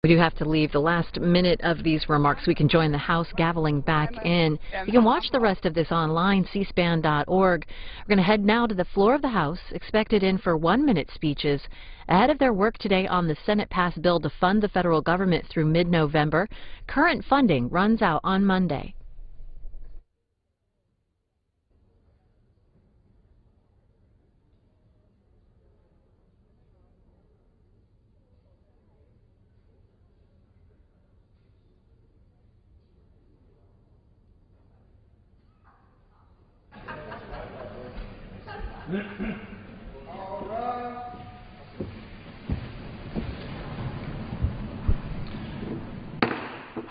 We do have to leave the last minute of these remarks. We can join the House gaveling back in. You can watch the rest of this online, cspan.org. We're going to head now to the floor of the House, expected in for 1-minute speeches ahead of their work today on the Senate-passed bill to fund the federal government through mid-November. Current funding runs out on Monday.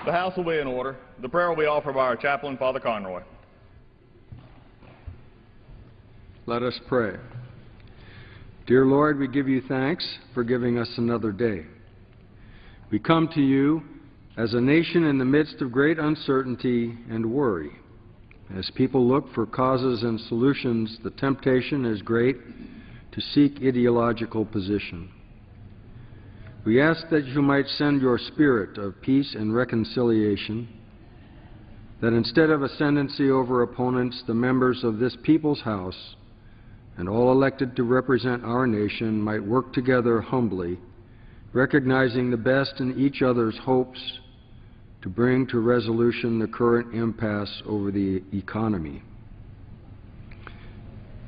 The House will be in order. The prayer will be offered by our chaplain, Father Conroy. Let us pray. Dear Lord, we give you thanks for giving us another day. We come to you as a nation in the midst of great uncertainty and worry. As people look for causes and solutions, the temptation is great to seek ideological position. We ask that you might send your spirit of peace and reconciliation, that instead of ascendancy over opponents, the members of this people's house and all elected to represent our nation might work together humbly, recognizing the best in each other's hopes to bring to resolution the current impasse over the economy.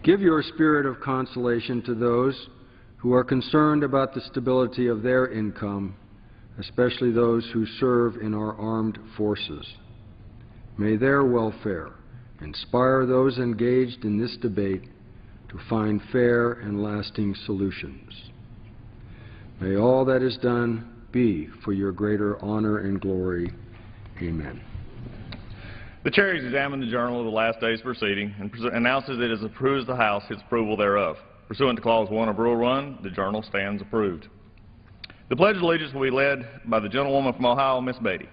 Give your spirit of consolation to those who are concerned about the stability of their income, especially those who serve in our armed forces. May their welfare inspire those engaged in this debate to find fair and lasting solutions. May all that is done be for your greater honor and glory. Amen. The Chair has examined the journal of the last day's proceeding and announces it has approved the House its approval thereof. Pursuant to Clause 1 of Rule 1, the journal stands approved. The Pledge of Allegiance will be led by the gentlewoman from Ohio, Miss Beatty.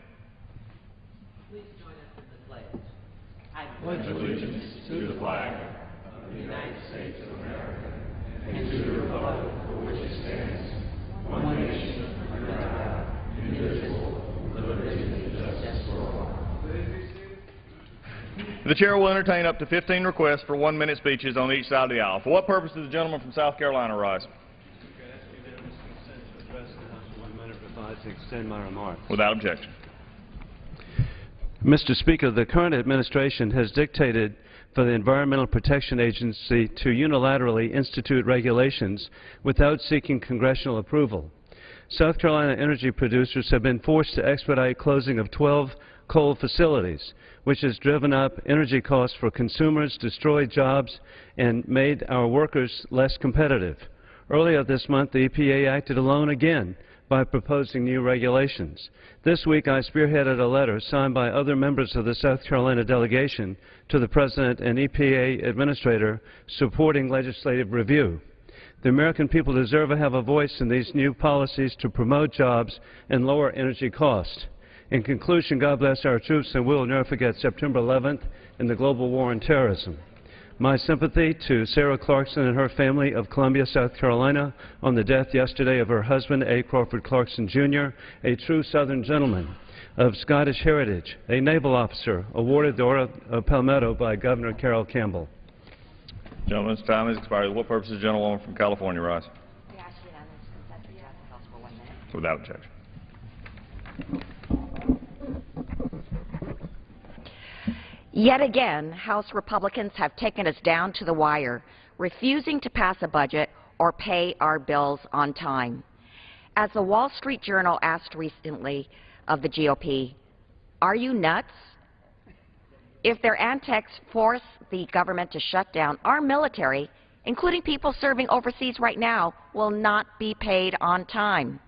Please join us in the pledge. I pledge allegiance to the flag of the United States of America and to the republic for which it stands, one nation, under God, indivisible, with liberty and justice for all. The Chair will entertain up to 15 requests for 1-minute speeches on each side of the aisle. For what purpose does the gentleman from South Carolina rise? To extend my remarks. Without objection. Mr. Speaker, the current administration has dictated for the Environmental Protection Agency to unilaterally institute regulations without seeking congressional approval. South Carolina energy producers have been forced to expedite closing of 12 coal facilities, which has driven up energy costs for consumers, destroyed jobs, and made our workers less competitive. Earlier this month, the EPA acted alone again by proposing new regulations. This week, I spearheaded a letter signed by other members of the South Carolina delegation to the President and EPA Administrator supporting legislative review. The American people deserve to have a voice in these new policies to promote jobs and lower energy costs. In conclusion, God bless our troops, and we will never forget September 11th and the global war on terrorism. My sympathy to Sarah Clarkson and her family of Columbia, South Carolina, on the death yesterday of her husband, A. Crawford Clarkson, Jr., a true Southern gentleman of Scottish heritage, a naval officer, awarded the Order of Palmetto by Governor Carroll Campbell. Gentleman's time has expired. What purpose does the gentlewoman from California rise? We ask unanimous consent to pass the House for 1 minute. Without objection. Yet again, House Republicans have taken us down to the wire, refusing to pass a budget or pay our bills on time. As the Wall Street Journal asked recently of the GOP, are you nuts? If their antics force the government to shut down, our military, including people serving overseas right now, will not be paid on time.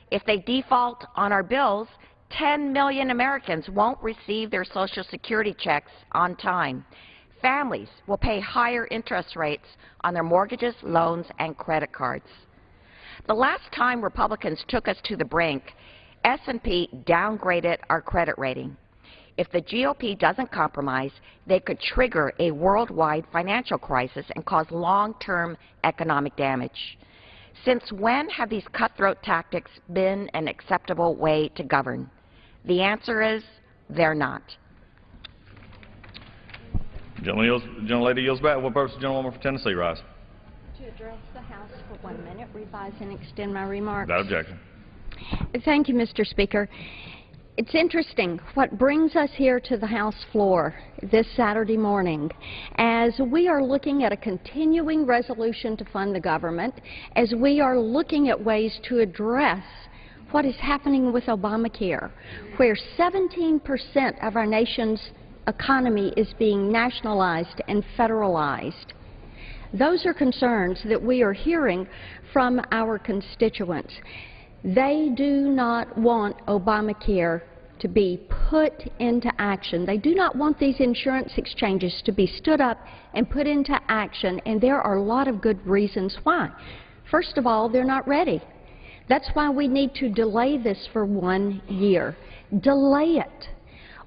If they default on our bills, 10 million Americans won't receive their Social Security checks on time. Families will pay higher interest rates on their mortgages, loans, and credit cards. The last time Republicans took us to the brink, S&P downgraded our credit rating. If the GOP doesn't compromise, they could trigger a worldwide financial crisis and cause long-term economic damage. Since when have these cutthroat tactics been an acceptable way to govern? The answer is they're not. Gentlelady yields back. What purpose, the gentlewoman from Tennessee rise? To address the House for 1 minute, revise and extend my remarks. Without objection. Thank you, Mr. Speaker. It's interesting what brings us here to the House floor this Saturday morning as we are looking at a continuing resolution to fund the government, as we are looking at ways to address what is happening with Obamacare, where 17% of our nation's economy is being nationalized and federalized. Those are concerns that we are hearing from our constituents. They do not want Obamacare to be put into action. They do not want these insurance exchanges to be stood up and put into action, and there are a lot of good reasons why. First of all, they're not ready. That's why we need to delay this for 1 year. Delay it.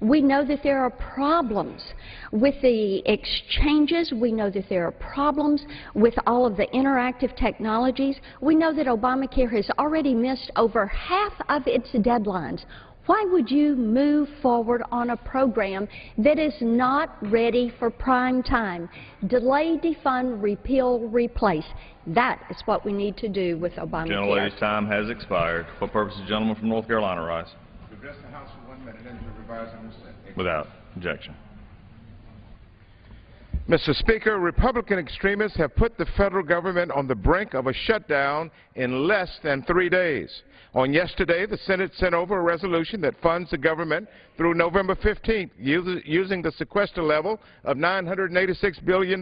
We know that there are problems with the exchanges. We know that there are problems with all of the interactive technologies. We know that Obamacare has already missed over half of its deadlines. Why would you move forward on a program that is not ready for prime time? Delay, defund, repeal, replace. That is what we need to do with Obamacare. Gentlelady's time has expired. What purpose, the gentleman from North Carolina rise? To address the House for 1 minute and to revise and rescind. Without objection. Mr. Speaker, Republican extremists have put the federal government on the brink of a shutdown in less than 3 days. On yesterday, the Senate sent over a resolution that funds the government through November 15th using the sequester level of $986 billion.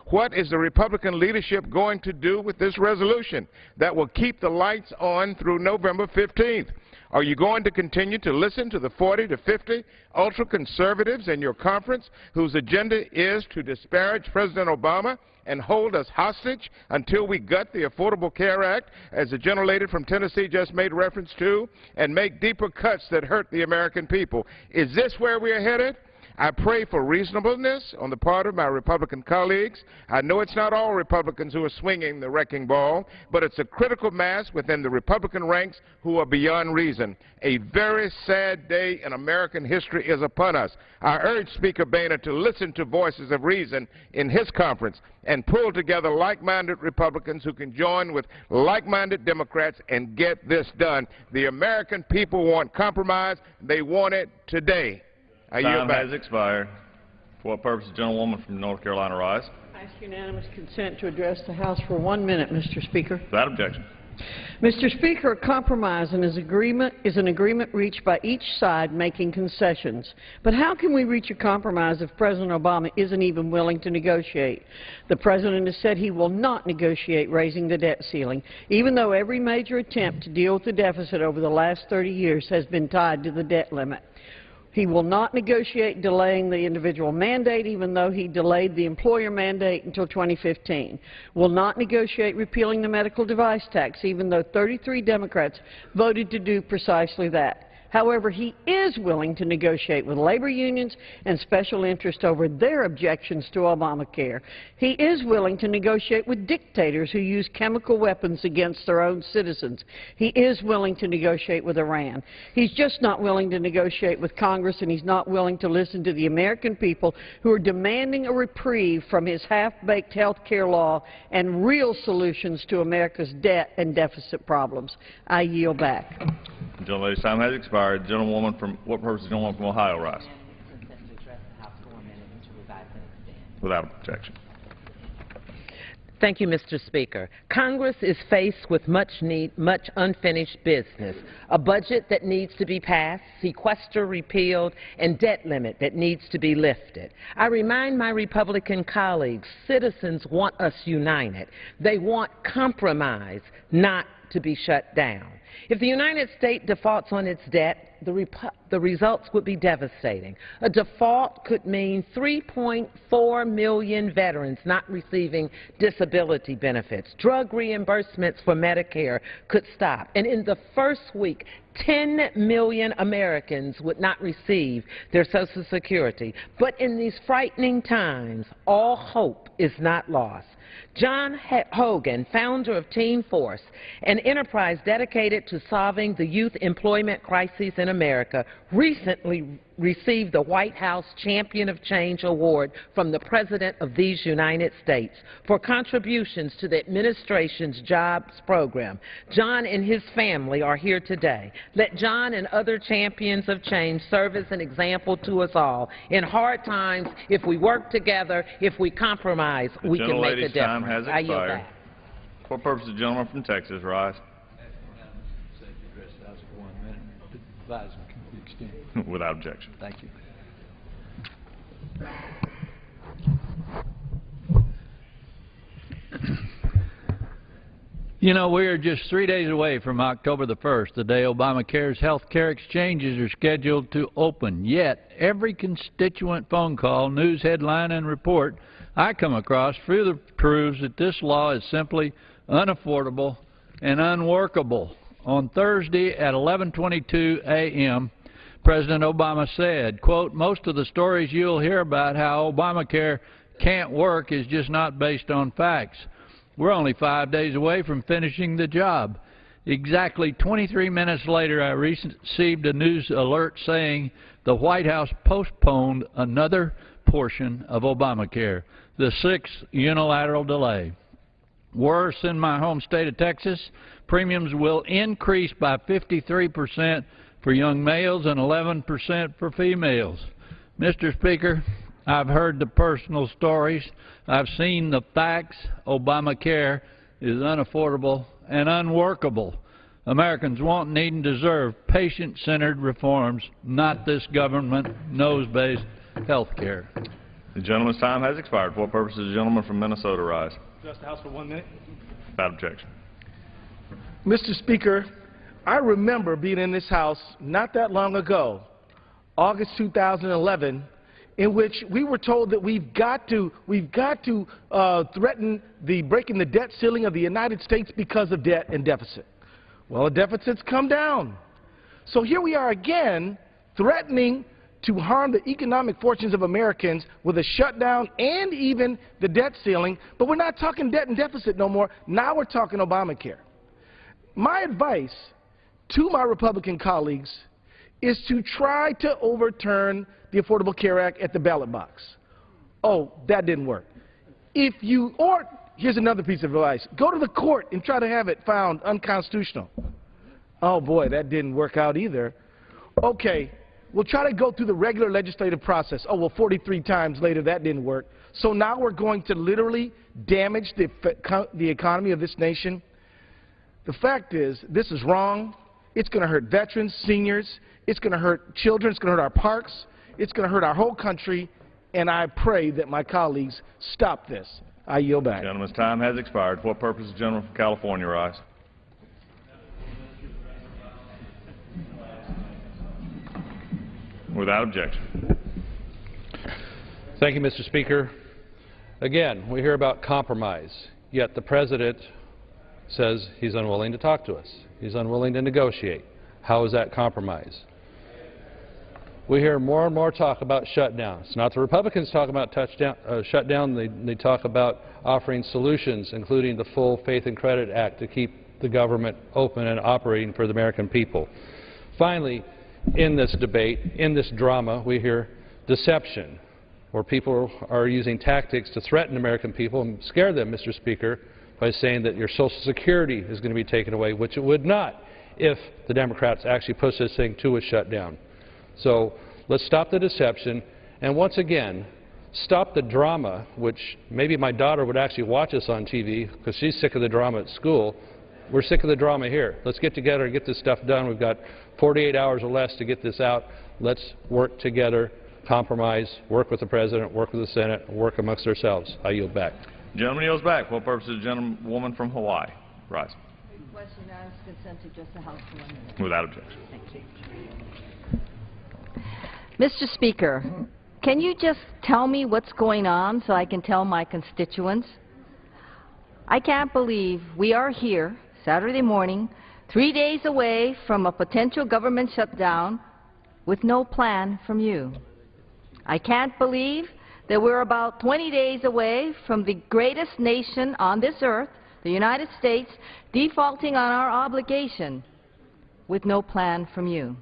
What is the Republican leadership going to do with this resolution that will keep the lights on through November 15th? Are you going to continue to listen to the 40 to 50 ultra-conservatives in your conference whose agenda is to disparage President Obama and hold us hostage until we gut the Affordable Care Act, as the gentlelady from Tennessee just made reference to, and make deeper cuts that hurt the American people? Is this where we are headed? I pray for reasonableness on the part of my Republican colleagues. I know it's not all Republicans who are swinging the wrecking ball, but it's a critical mass within the Republican ranks who are beyond reason. A very sad day in American history is upon us. I urge Speaker Boehner to listen to voices of reason in his conference and pull together like-minded Republicans who can join with like-minded Democrats and get this done. The American people want compromise. They want it today. Time has expired. For what purpose, the gentlewoman from North Carolina rise? I ask unanimous consent to address the House for 1 minute, Mr. Speaker. Without objection. Mr. Speaker, a compromise is an agreement reached by each side making concessions. But how can we reach a compromise if President Obama isn't even willing to negotiate? The President has said he will not negotiate raising the debt ceiling, even though every major attempt to deal with the deficit over the last 30 years has been tied to the debt limit. He will not negotiate delaying the individual mandate, even though he delayed the employer mandate until 2015. Will not negotiate repealing the medical device tax, even though 33 Democrats voted to do precisely that. However, he is willing to negotiate with labor unions and special interests over their objections to Obamacare. He is willing to negotiate with dictators who use chemical weapons against their own citizens. He is willing to negotiate with Iran. He's just not willing to negotiate with Congress, and he's not willing to listen to the American people who are demanding a reprieve from his half-baked health care law and real solutions to America's debt and deficit problems. I yield back. The gentlelady's time has expired. The gentlewoman from what purpose? The gentlewoman from Ohio rise. Without objection. Thank you, Mr. Speaker. Congress is faced with much unfinished business, a budget that needs to be passed, sequester repealed, and debt limit that needs to be lifted. I remind my Republican colleagues, citizens want us united. They want compromise, not to be shut down. If the United States defaults on its debt, the results would be devastating. A default could mean 3.4 million veterans not receiving disability benefits. Drug reimbursements for Medicare could stop. And in the first week, 10 million Americans would not receive their Social Security. But in these frightening times, all hope is not lost. John Hogan, founder of Teen Force, an enterprise dedicated to solving the youth employment crisis in America, recently received the White House Champion of Change Award from the President of these United States for contributions to the administration's jobs program. John and his family are here today. Let John and other champions of change serve as an example to us all. In hard times, if we work together, if we compromise, we can make a difference. Time has expired. For purpose, the gentleman from Texas, rise. Without objection. Thank you. You know, we are just 3 days away from October the 1st, the day Obamacare's health care exchanges are scheduled to open. Yet, every constituent phone call, news headline, and report I come across further proves that this law is simply unaffordable and unworkable. On Thursday at 11:22 a.m., President Obama said, quote, "Most of the stories you'll hear about how Obamacare can't work is just not based on facts. We're only 5 days away from finishing the job." Exactly 23 minutes later, I received a news alert saying the White House postponed another portion of Obamacare, the sixth unilateral delay. Worse, in my home state of Texas, premiums will increase by 53% for young males and 11% for females. Mr. Speaker, I've heard the personal stories. I've seen the facts. Obamacare is unaffordable and unworkable. Americans want, need, and deserve patient-centered reforms, not this government nose-based health care. The gentleman's time has expired. For what purpose does the gentleman from Minnesota rise? Address the House for 1 minute. Without objection. Mr. Speaker, I remember being in this House not that long ago, August 2011, in which we were told that we've got to threaten the breaking the debt ceiling of the United States because of debt and deficit. Well, the deficit's come down. So here we are again threatening to harm the economic fortunes of Americans with a shutdown and even the debt ceiling, but we're not talking debt and deficit no more. Now we're talking Obamacare. My advice to my Republican colleagues is to try to overturn the Affordable Care Act at the ballot box. Oh, that didn't work. Or here's another piece of advice. Go to the court and try to have it found unconstitutional. Oh boy, that didn't work out either. Okay, we'll try to go through the regular legislative process. Oh, well, 43 times later, that didn't work. So now we're going to literally damage the economy of this nation. The fact is, this is wrong. It's going to hurt veterans, seniors. It's going to hurt children. It's going to hurt our parks. It's going to hurt our whole country. And I pray that my colleagues stop this. I yield back. The gentleman's time has expired. For what purpose does the gentleman from California rise? Without objection. Thank you, Mr. Speaker. Again, we hear about compromise, yet the President says he's unwilling to talk to us. He's unwilling to negotiate. How is that compromise? We hear more and more talk about shutdowns. Not the Republicans talk about shutdown. They talk about offering solutions, including the full Faith and Credit Act to keep the government open and operating for the American people. Finally, in this debate, in this drama, we hear deception, where people are using tactics to threaten American people and scare them, Mr. Speaker, by saying that your Social Security is going to be taken away, which it would not if the Democrats actually push this thing to a shutdown. So let's stop the deception, and once again, stop the drama, which maybe my daughter would actually watch us on TV because she's sick of the drama at school. We're sick of the drama here. Let's get together and get this stuff done. We've got 48 hours or less to get this out. Let's work together, compromise, work with the President, work with the Senate, work amongst ourselves. I yield back. The gentleman yields back. For what purpose does the gentlewoman from Hawaii rise? Request unanimous consent to adjourn the House for 1 minute. Without objection. Thank you. Mr. Speaker, can you just tell me what's going on so I can tell my constituents? I can't believe we are here Saturday morning, 3 days away from a potential government shutdown with no plan from you. I can't believe that we're about 20 days away from the greatest nation on this earth, the United States, defaulting on our obligation with no plan from you.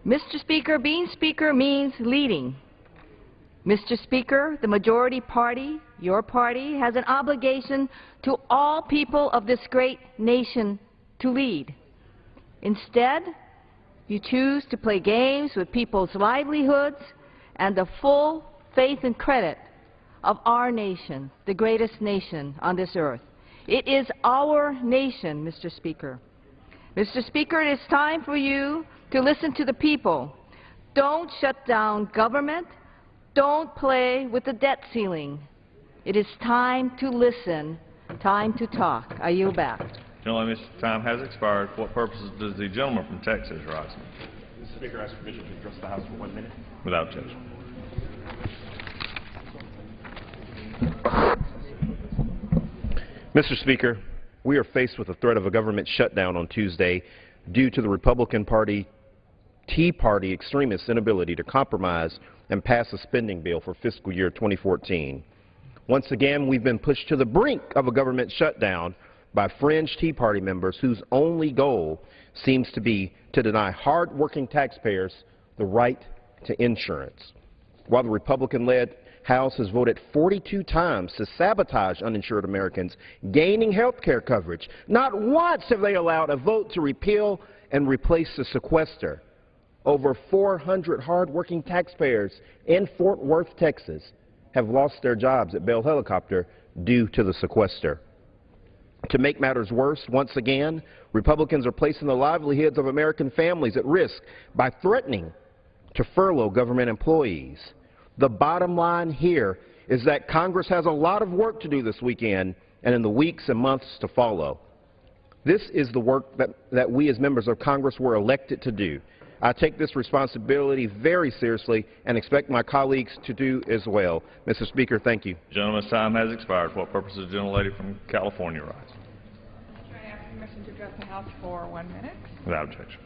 Mr. Speaker, being Speaker means leading. Mr. Speaker, the majority party, your party, has an obligation to all people of this great nation to lead. Instead, you choose to play games with people's livelihoods and the full faith and credit of our nation, the greatest nation on this earth. It is our nation, Mr. Speaker. Mr. Speaker, it is time for you to listen to the people. Don't shut down government. Don't play with the debt ceiling. It is time to listen, time to talk. I yield back. Gentlemen, this time has expired. For what purposes does the gentleman from Texas rise? Mr. Speaker, I ask permission to address the House for 1 minute. Without objection. Mr. Speaker, we are faced with the threat of a government shutdown on Tuesday due to the Republican Party, Tea Party extremists' inability to compromise and pass a spending bill for fiscal year 2014. Once again, we've been pushed to the brink of a government shutdown by fringe Tea Party members whose only goal seems to be to deny hard-working taxpayers the right to insurance. While the Republican-led House has voted 42 times to sabotage uninsured Americans gaining health care coverage, not once have they allowed a vote to repeal and replace the sequester. Over 400 hard-working taxpayers in Fort Worth, Texas, have lost their jobs at Bell Helicopter due to the sequester. To make matters worse, once again, Republicans are placing the livelihoods of American families at risk by threatening to furlough government employees. The bottom line here is that Congress has a lot of work to do this weekend and in the weeks and months to follow. This is the work that we as members of Congress were elected to do. I take this responsibility very seriously and expect my colleagues to do as well. Mr. Speaker, thank you. Gentleman's time has expired. For what purpose does the gentlelady from California rise? Can I ask permission to address the House for 1 minute? Without objection.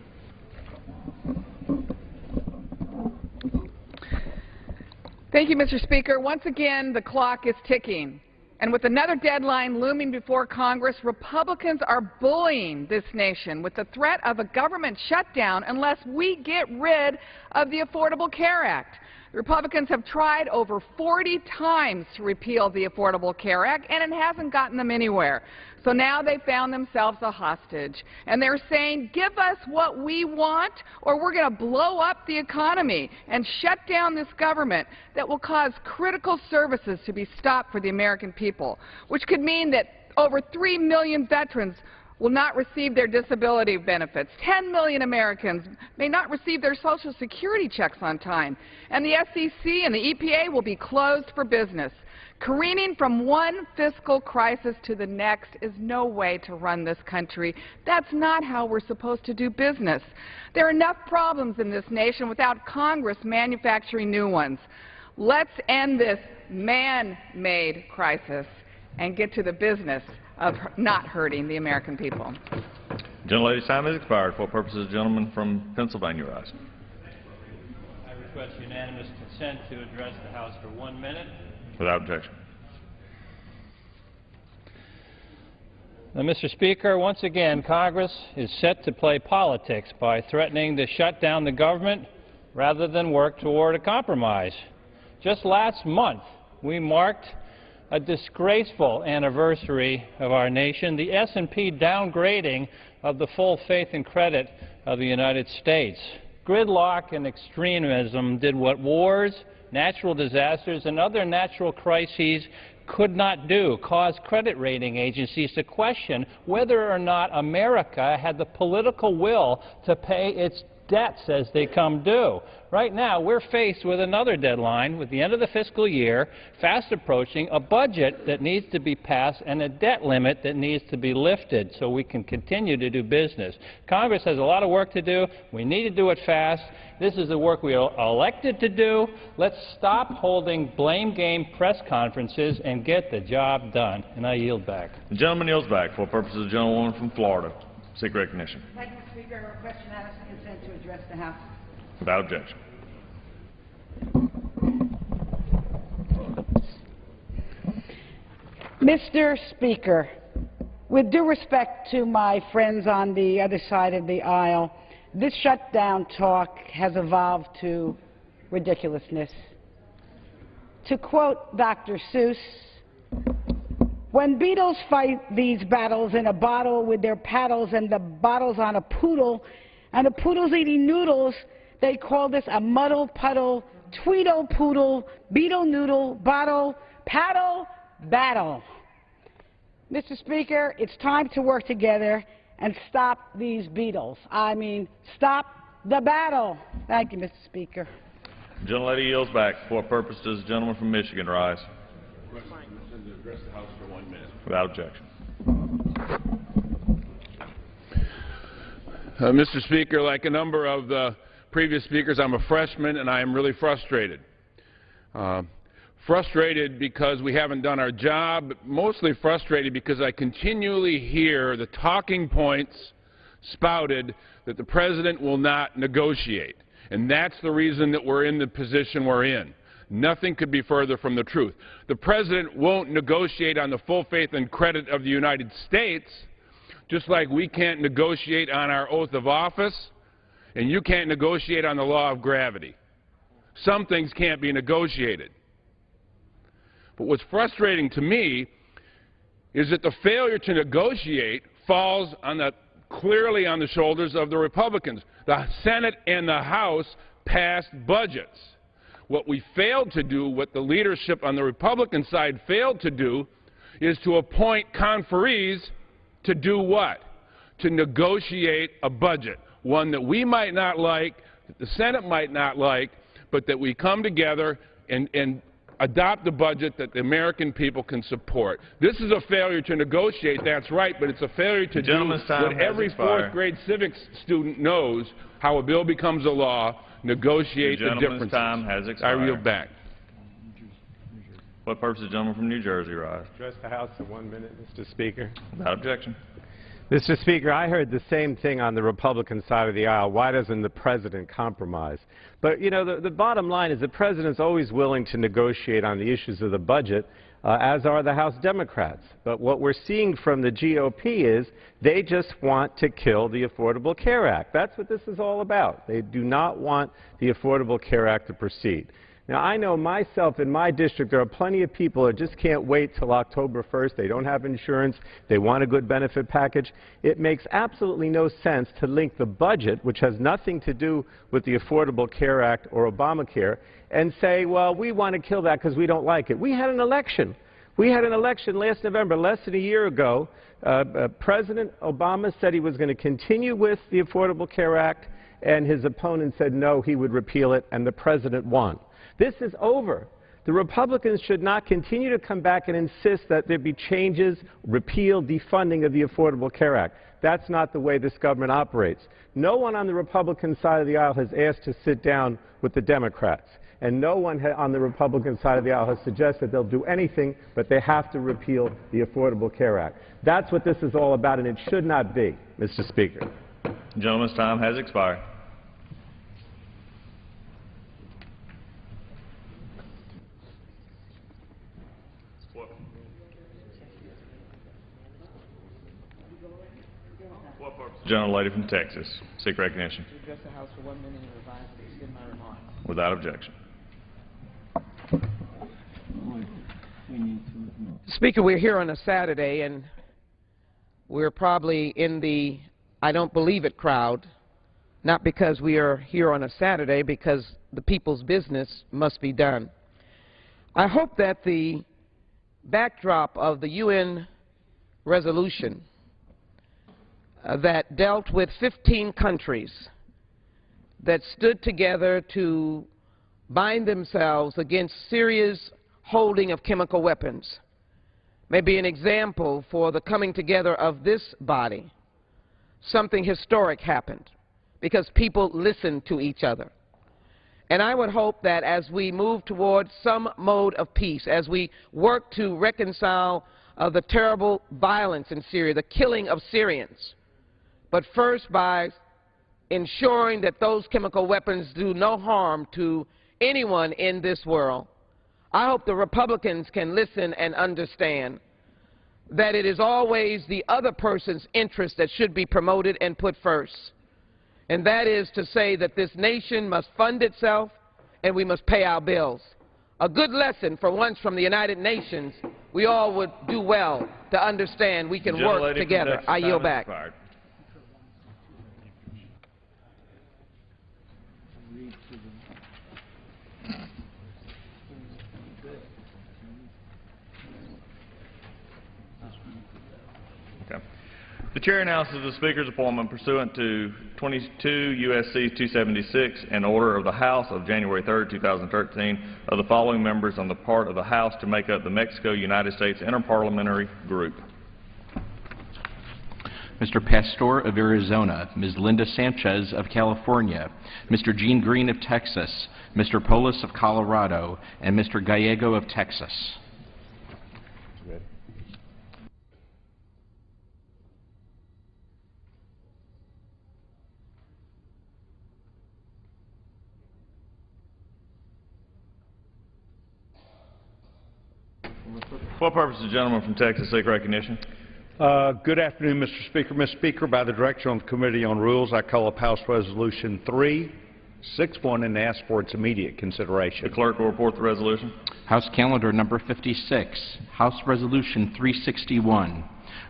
Thank you, Mr. Speaker. Once again, the clock is ticking. And with another deadline looming before Congress, Republicans are bullying this nation with the threat of a government shutdown unless we get rid of the Affordable Care Act. The Republicans have tried over 40 times to repeal the Affordable Care Act, and it hasn't gotten them anywhere. So now they found themselves a hostage. And they're saying, give us what we want, or we're going to blow up the economy and shut down this government that will cause critical services to be stopped for the American people, which could mean that over 3 million veterans will not receive their disability benefits. 10 million Americans may not receive their Social Security checks on time. And the SEC and the EPA will be closed for business. Careening from one fiscal crisis to the next is no way to run this country. That's not how we're supposed to do business. There are enough problems in this nation without Congress manufacturing new ones. Let's end this man-made crisis and get to the business of not hurting the American people. Gentlelady's time has expired. For what purpose does the gentleman from Pennsylvania rise? I request unanimous consent to address the House for 1 minute. Without objection. Now, Mr. Speaker, once again, Congress is set to play politics by threatening to shut down the government rather than work toward a compromise. Just last month, we marked a disgraceful anniversary of our nation, the S&P downgrading of the full faith and credit of the United States. Gridlock and extremism did what wars, natural disasters, and other natural crises could not do, cause credit rating agencies to question whether or not America had the political will to pay its debts as they come due. Right now, we're faced with another deadline with the end of the fiscal year, fast approaching, a budget that needs to be passed, and a debt limit that needs to be lifted so we can continue to do business. Congress has a lot of work to do. We need to do it fast. This is the work we are elected to do. Let's stop holding blame game press conferences and get the job done. And I yield back. The gentleman yields back. For purposes of the gentlewoman from Florida. Seek recognition. Thank you, Mr. Speaker. I request unanimous consent to address the House. Without objection. Mr. Speaker, with due respect to my friends on the other side of the aisle, this shutdown talk has evolved to ridiculousness. To quote Dr. Seuss, when beetles fight these battles in a bottle with their paddles and the bottle's on a poodle and the poodle's eating noodles, they call this a muddle puddle, Tweedle poodle, beetle noodle, bottle, paddle, battle. Mr. Speaker, it's time to work together and stop these beetles. I mean, stop the battle. Thank you, Mr. Speaker. The gentlelady yields back. For what purpose does the gentleman from Michigan rise? Address the House for 1 minute. Without objection. Mr. Speaker, like a number of the previous speakers, I'm a freshman and I am really frustrated. Frustrated because we haven't done our job, but mostly frustrated because I continually hear the talking points spouted that the President will not negotiate. And that's the reason that we're in the position we're in. Nothing could be further from the truth. The President won't negotiate on the full faith and credit of the United States, just like we can't negotiate on our oath of office, and you can't negotiate on the law of gravity. Some things can't be negotiated. But what's frustrating to me is that the failure to negotiate falls clearly on the shoulders of the Republicans. The Senate and the House passed budgets. What we failed to do, what the leadership on the Republican side failed to do, is to appoint conferees to do what? To negotiate a budget, one that we might not like, that the Senate might not like, but that we come together and adopt a budget that the American people can support. This is a failure to negotiate, that's right, but it's a failure to do what every fourth-grade civics student knows, how a bill becomes a law, negotiate the differences. Time has expired. I yield back. What purpose does the gentleman from New Jersey rise? Address the House in 1 minute, Mr. Speaker. Without objection. Mr. Speaker, I heard the same thing on the Republican side of the aisle. Why doesn't the President compromise? But, you know, the bottom line is the President's always willing to negotiate on the issues of the budget, as are the House Democrats. But what we're seeing from the GOP is they just want to kill the Affordable Care Act. That's what this is all about. They do not want the Affordable Care Act to proceed. Now, I know myself in my district there are plenty of people that just can't wait till October 1st. They don't have insurance. They want a good benefit package. It makes absolutely no sense to link the budget, which has nothing to do with the Affordable Care Act or Obamacare, and say, well, we want to kill that because we don't like it. We had an election. We had an election last November, less than a year ago. President Obama said he was going to continue with the Affordable Care Act, and his opponent said no, he would repeal it, and the President won. This is over. The Republicans should not continue to come back and insist that there be changes, repeal, defunding of the Affordable Care Act. That's not the way this government operates. No one on the Republican side of the aisle has asked to sit down with the Democrats. And no one on the Republican side of the aisle has suggested they'll do anything, but they have to repeal the Affordable Care Act. That's what this is all about, and it should not be, Mr. Speaker. The gentleman's time has expired. Gentlelady from Texas, seek recognition. To address the House for 1 minute and revise and extend my remarks. Without objection. Speaker, we're here on a Saturday, and we're probably in the I don't believe it crowd, not because we are here on a Saturday, because the people's business must be done. I hope that the backdrop of the UN resolution that dealt with 15 countries that stood together to bind themselves against Syria's holding of chemical weapons may be an example for the coming together of this body. Something historic happened because people listened to each other. And I would hope that as we move towards some mode of peace, as we work to reconcile the terrible violence in Syria, the killing of Syrians, but first by ensuring that those chemical weapons do no harm to anyone in this world. I hope the Republicans can listen and understand that it is always the other person's interest that should be promoted and put first. And that is to say that this nation must fund itself and we must pay our bills. A good lesson for once from the United Nations we all would do well to understand we can work together. I yield back. The Chair announces the Speaker's appointment pursuant to 22 U.S.C. 276 and order of the House of January 3, 2013 of the following members on the part of the House to make up the Mexico-United States Interparliamentary Group. Mr. Pastor of Arizona, Ms. Linda Sanchez of California, Mr. Gene Green of Texas, Mr. Polis of Colorado, and Mr. Gallego of Texas. For what purpose does the gentleman from Texas seek recognition? Good afternoon, Mr. Speaker. Mr. Speaker, by the direction of the Committee on Rules, I call up House Resolution 361 and ask for its immediate consideration. The clerk will report the resolution. House Calendar Number 56, House Resolution 361,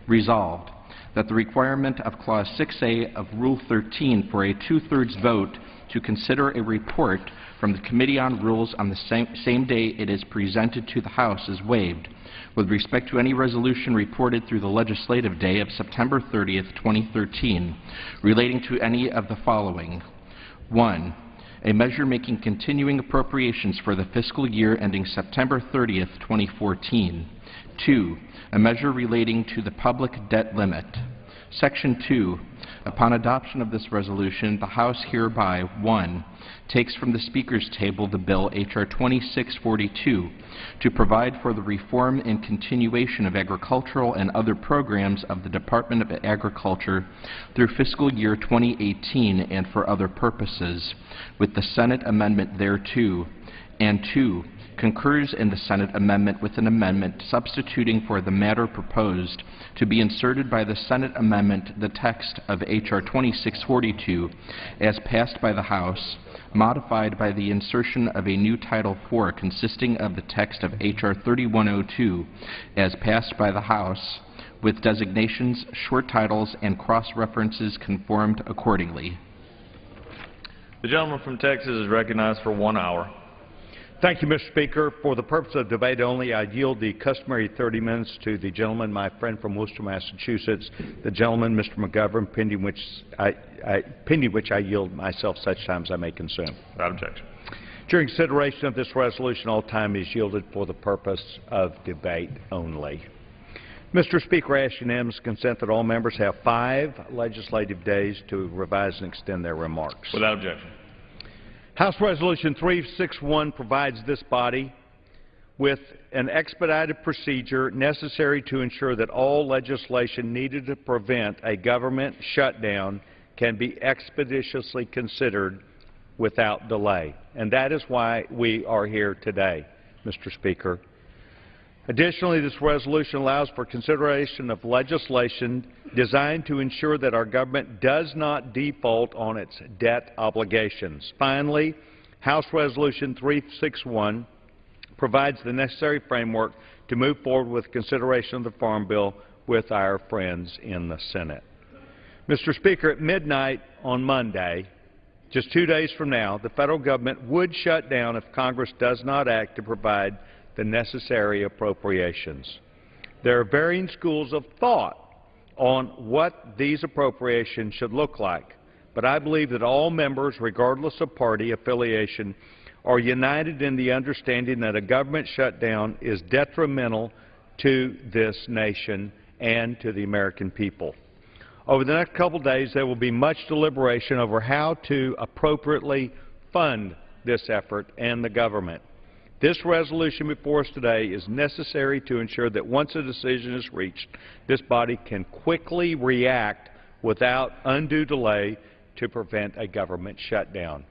resolved that the requirement of Clause 6A of Rule 13 for a two-thirds vote to consider a report from the Committee on Rules on the same day it is presented to the House is waived with respect to any resolution reported through the legislative day of September 30th, 2013, relating to any of the following. 1. A measure making continuing appropriations for the fiscal year ending September 30th, 2014. 2. A measure relating to the public debt limit. Section 2. Upon adoption of this resolution, the House hereby 1. Takes from the Speaker's table the bill H.R. 2642 to provide for the reform and continuation of agricultural and other programs of the Department of Agriculture through fiscal year 2018 and for other purposes, with the Senate amendment thereto, and 2. Concurs in the Senate amendment with an amendment substituting for the matter proposed to be inserted by the Senate amendment the text of H.R. 2642 as passed by the House, modified by the insertion of a new Title IV consisting of the text of H.R. 3102 as passed by the House, with designations, short titles, and cross-references conformed accordingly. The gentleman from Texas is recognized for 1 hour. Thank you, Mr. Speaker. For the purpose of debate only, I yield the customary 30 minutes to the gentleman, my friend from Worcester, Massachusetts, the gentleman, Mr. McGovern, pending which I yield myself such time as I may consume. Without objection. During consideration of this resolution, all time is yielded for the purpose of debate only. Mr. Speaker, I ask unanimous consent that all members have 5 legislative days to revise and extend their remarks. Without objection. House Resolution 361 provides this body with an expedited procedure necessary to ensure that all legislation needed to prevent a government shutdown can be expeditiously considered without delay. And that is why we are here today, Mr. Speaker. Additionally, this resolution allows for consideration of legislation designed to ensure that our government does not default on its debt obligations. Finally, House Resolution 361 provides the necessary framework to move forward with consideration of the Farm Bill with our friends in the Senate. Mr. Speaker, at midnight on Monday, just 2 days from now, the federal government would shut down if Congress does not act to provide the necessary appropriations. There are varying schools of thought on what these appropriations should look like, but I believe that all members, regardless of party affiliation, are united in the understanding that a government shutdown is detrimental to this nation and to the American people. Over the next couple days, there will be much deliberation over how to appropriately fund this effort and the government. This resolution before us today is necessary to ensure that once a decision is reached, this body can quickly react without undue delay to prevent a government shutdown.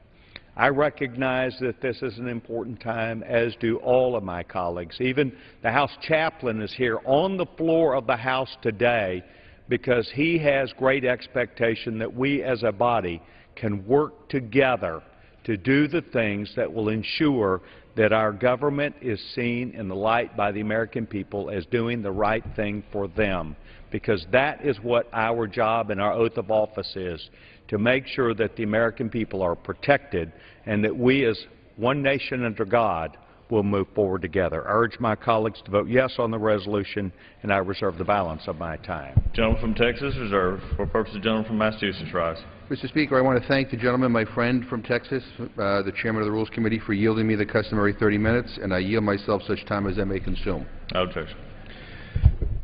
I recognize that this is an important time, as do all of my colleagues. Even the House chaplain is here on the floor of the House today because he has great expectation that we as a body can work together to do the things that will ensure that our government is seen in the light by the American people as doing the right thing for them, because that is what our job and our oath of office is, to make sure that the American people are protected and that we as one nation under God will move forward together. I urge my colleagues to vote yes on the resolution, and I reserve the balance of my time. Gentleman from Texas, reserved. For purposes of the gentleman from Massachusetts, rise. Mr. Speaker, I want to thank the gentleman, my friend from Texas, the chairman of the Rules Committee, for yielding me the customary 30 minutes, and I yield myself such time as I may consume. No objection.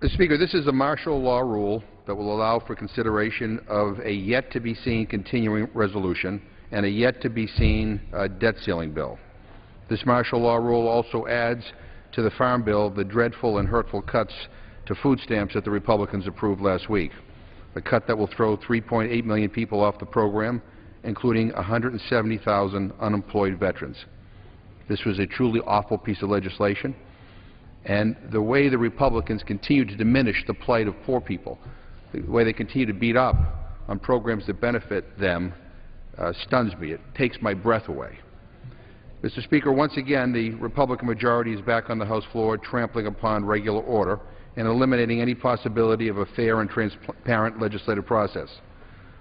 Mr. Speaker, this is a martial law rule that will allow for consideration of a yet-to-be-seen continuing resolution and a yet-to-be-seen debt ceiling bill. This martial law rule also adds to the Farm Bill the dreadful and hurtful cuts to food stamps that the Republicans approved last week, a cut that will throw 3.8 million people off the program, including 170,000 unemployed veterans. This was a truly awful piece of legislation, and the way the Republicans continue to diminish the plight of poor people, the way they continue to beat up on programs that benefit them, stuns me. It takes my breath away. Mr. Speaker, once again, the Republican majority is back on the House floor, trampling upon regular order and eliminating any possibility of a fair and transparent legislative process.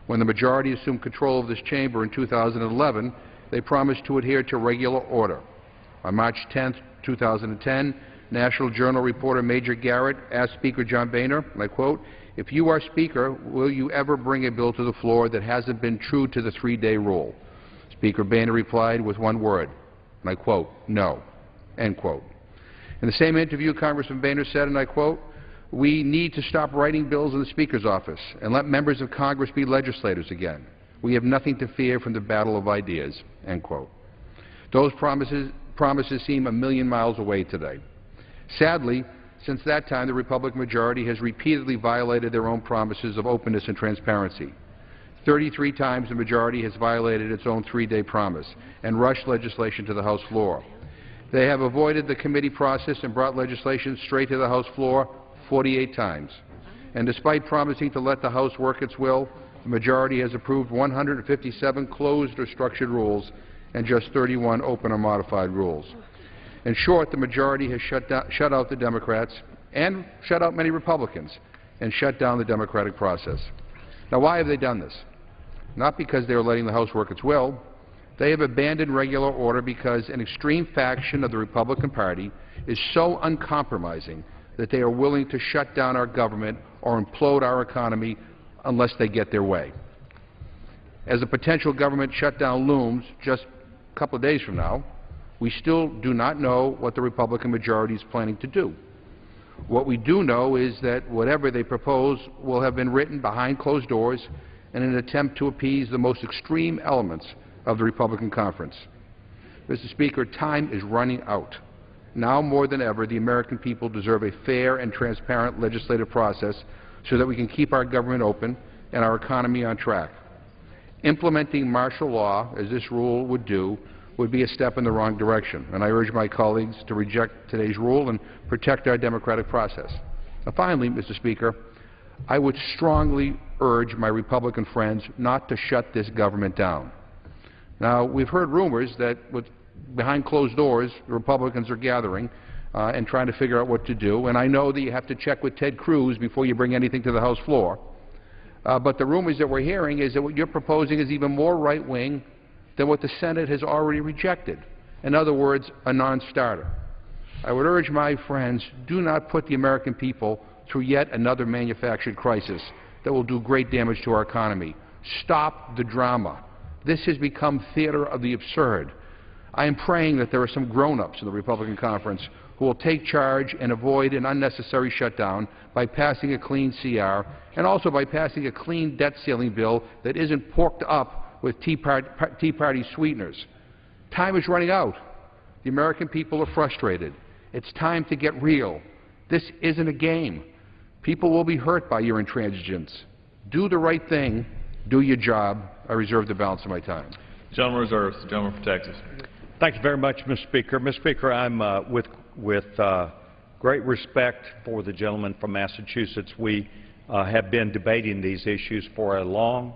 When the majority assumed control of this chamber in 2011, they promised to adhere to regular order. On March 10, 2010, National Journal reporter Major Garrett asked Speaker John Boehner, and I quote, "If you are Speaker, will you ever bring a bill to the floor that hasn't been true to the three-day rule?" Speaker Boehner replied with one word, and I quote, "No," end quote. In the same interview, Congressman Boehner said, and I quote, "We need to stop writing bills in the Speaker's office and let members of Congress be legislators again. We have nothing to fear from the battle of ideas," end quote. Those promises seem a million miles away today. Sadly, since that time, the Republican majority has repeatedly violated their own promises of openness and transparency. 33 times the majority has violated its own three-day promise and rushed legislation to the House floor. They have avoided the committee process and brought legislation straight to the House floor 48 times. And despite promising to let the House work its will, the majority has approved 157 closed or structured rules and just 31 open or modified rules. In short, the majority has shut out the Democrats and shut out many Republicans and shut down the democratic process. Now, why have they done this? Not because they are letting the House work its will. They have abandoned regular order because an extreme faction of the Republican Party is so uncompromising that they are willing to shut down our government or implode our economy unless they get their way. As a potential government shutdown looms just a couple of days from now, we still do not know what the Republican majority is planning to do. What we do know is that whatever they propose will have been written behind closed doors in an attempt to appease the most extreme elements of the Republican conference. Mr. Speaker, time is running out. Now more than ever, the American people deserve a fair and transparent legislative process so that we can keep our government open and our economy on track. Implementing martial law, as this rule would do, would be a step in the wrong direction, and I urge my colleagues to reject today's rule and protect our democratic process. Now, finally, Mr. Speaker, I would strongly urge my Republican friends not to shut this government down. Now, we've heard rumors that behind closed doors, the Republicans are gathering and trying to figure out what to do, and I know that you have to check with Ted Cruz before you bring anything to the House floor. But the rumors that we're hearing is that what you're proposing is even more right-wing than what the Senate has already rejected. In other words, a non-starter. I would urge my friends, do not put the American people through yet another manufactured crisis that will do great damage to our economy. Stop the drama. This has become theater of the absurd. I am praying that there are some grown-ups in the Republican conference who will take charge and avoid an unnecessary shutdown by passing a clean CR and also by passing a clean debt ceiling bill that isn't porked up with Tea Party sweeteners. Time is running out. The American people are frustrated. It's time to get real. This isn't a game. People will be hurt by your intransigence. Do the right thing. Do your job. I reserve the balance of my time. Gentleman reserves. The gentleman from Texas. Thank you very much, Mr. Speaker. Mr. Speaker, I'm with great respect for the gentleman from Massachusetts. We have been debating these issues for a long,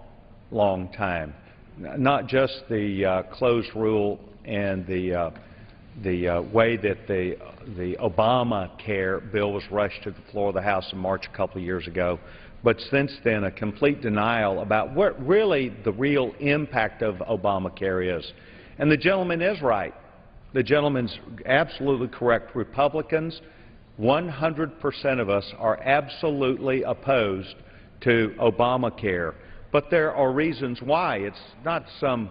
long time. Not just the closed rule and the way that the Obamacare bill was rushed to the floor of the House in March a couple of years ago, but since then a complete denial about what really the real impact of Obamacare is. And the gentleman is right. The gentleman's absolutely correct. Republicans, 100% of us are absolutely opposed to Obamacare. But there are reasons why. It's not some